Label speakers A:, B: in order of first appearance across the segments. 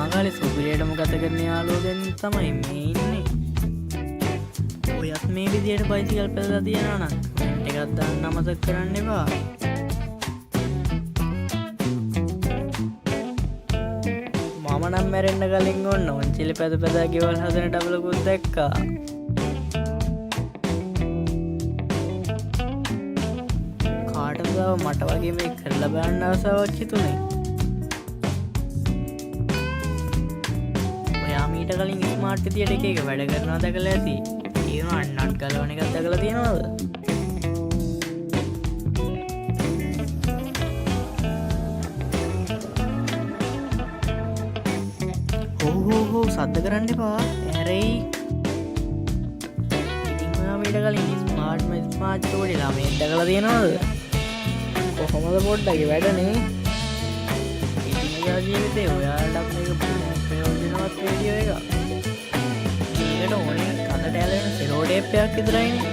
A: ළමා කාලේ සුපිරියටම ගත කරන යාළුවෝ දැන් තමයි මේ ඉන්නේ. ඔයත් මේ විදියට බයිසිකල් පැදලා තියනවා නම් කමෙන්ට් එකක් දාන්න අමතක කරන්න එපා. මම නම් මැරෙන්න කලින් ඔන්න ඔන්චිලි පැද පැදා ගෙවල් හදන ඩබලකුත් දැක්කා. කාටද මට වගේ මේ කරලා බලන්න ආසාවක් හිතුනේ. ඔයා මීට කලින් ස්මාර්ට් විදියට එක එක වැඩ කරනවා දැකලා ඇති. ඒ වුණා නට් ගලවන එකක් දැකලා තියෙනවද? හෝ සද්ද කරන්න එපා ඇරෙයි. ඉතින් ඔයා මීට කලින් ස්මාර්ට් චෝඩි ළමයෙක් දැකලා තියෙනවද? කොහොමද පොඩ්ඩක් වැඩනේ. ඉතින් ඔයා ජීවිතේ ඔයාලට මේක ප්‍රයෝජනවත් වීඩියෝ එකක්. මේකට ඕනේ කනට ඇලෙන සෙලෝ ටේප් එකක් විතරයිනේ.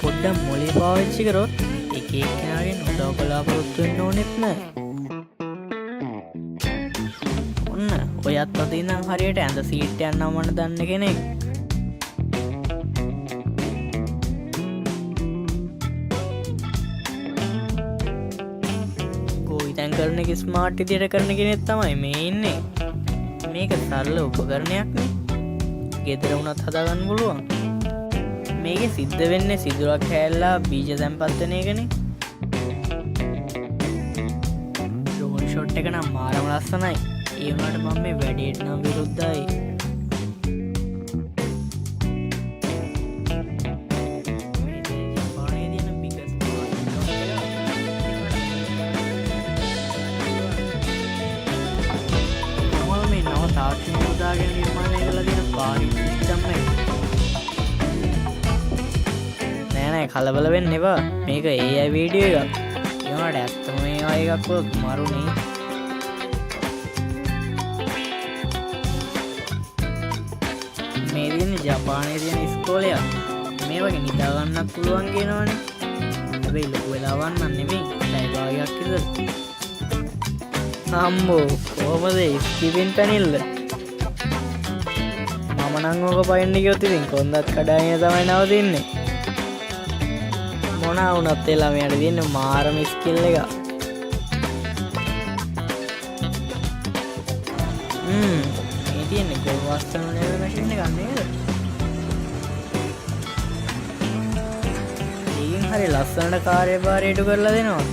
A: පොඩ්ඩක් මොලේ පාවිච්චි කරොත් එක එක්කෙනාගෙන් උදව් බලාපොරොත්තු වෙන්න ඕනෙත් නෑ. ඔන්න ඔයත් අද ඉඳන් හරියට ඇඳ සීට් යන්න මම දන්න කෙනෙක්. ගෝවිතැන් කරන එක ස්මාර්ට් විදියට කරන කෙනෙක් තමයි මේ ඉන්නේ. මේක සරල උපකරණයක් නේ. ගෙදර වුණත් හදාගන්න පුළුවන්. මේකේ සිද්ධ වෙන්නේ සිදුරක් හැල්ලා බීජ තැන්පත් වෙන එකනේ. ඩ්‍රෝන් ෂොට් එක නම් මාරම ලස්සනයි. ඒ වුණාට මම මේ වැඩේට නම් විරුද්ධයි. මේ නව තාක්ෂණික උදාගෙන නිර්මාණය කළ තියෙන පාරිස් සිස්ටම් එක. නෑ කලබල වෙන්න එපා. මේක AI වීඩියෝ එකක්. ඒ වුණාට ඇත්තම AI එකක් වොත් මරුනේ. මේ දින්නේ ජපානයේ තියෙන ඉස්කෝලයක්. මේ වගේ නිදා ගන්නත් පුළුවන් කියනවනේ. හැබැයි ලොකු වෙලාවක් නම් නෙමෙයි. පැය භාගයක් විතර. අම්මෝ කොහමද ස්කිපින් පැනිල්ල? මම නම් ඕක පයින්න ගියොත් ඉතින් කොන්දත් කඩාගෙන තමයි නවතින්නේ. මොනා වුණත් ඒ ළමයාට දෙන්න මාරම ස්කිල් එක. මේ තියෙන්නේ ගොවස්තන නේද මැෂින් එකක් නේද? ඊයින් හරි ලස්සනට කාර්යභාරය ඉටු කරලා දෙනවා.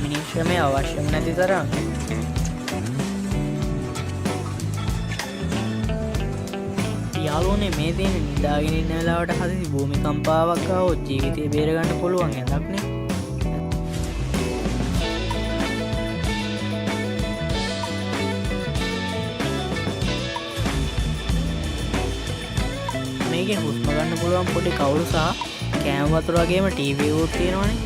A: මිනිස් ශ්‍රමය අවශ්‍යම නැති තරම්. යාළුවනේ මේ තියෙන නිදාගෙන ඉන්න වෙලාවට හදිසි භූමිකම්පාවක් ආවොත් ජීවිතේ බේරගන්න පුළුවන් එකක්නේ. මේකෙන් හුස්ම ගන්න පුළුවන් පොඩි කවුරු සහ කෑම වතුර වගේම ටීවී එකක් තියෙනවනේ.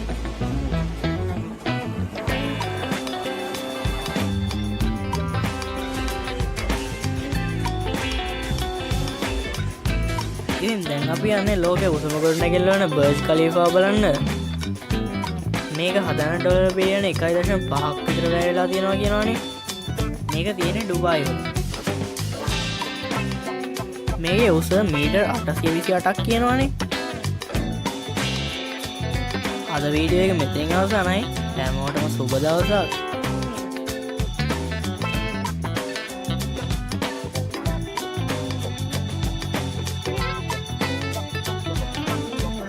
A: ඉතින් දැන් අපි යන්නේ ලෝකෙ උසම ගොඩනැගිල්ල වන බර්ජ් ඛලීෆා බලන්න. මේක හදන්න ඩොලර් බිලියන 1.5ක් විතර වැය වෙලා තියෙනවා කියනවනේ. මේක තියෙන්නේ ඩුබායි වල. මේකේ උස මීටර් 828ක් කියනවනේ. අද වීඩියෝ එක මෙතනින් අවසానයි. හැමෝටම සුබ දවසක්.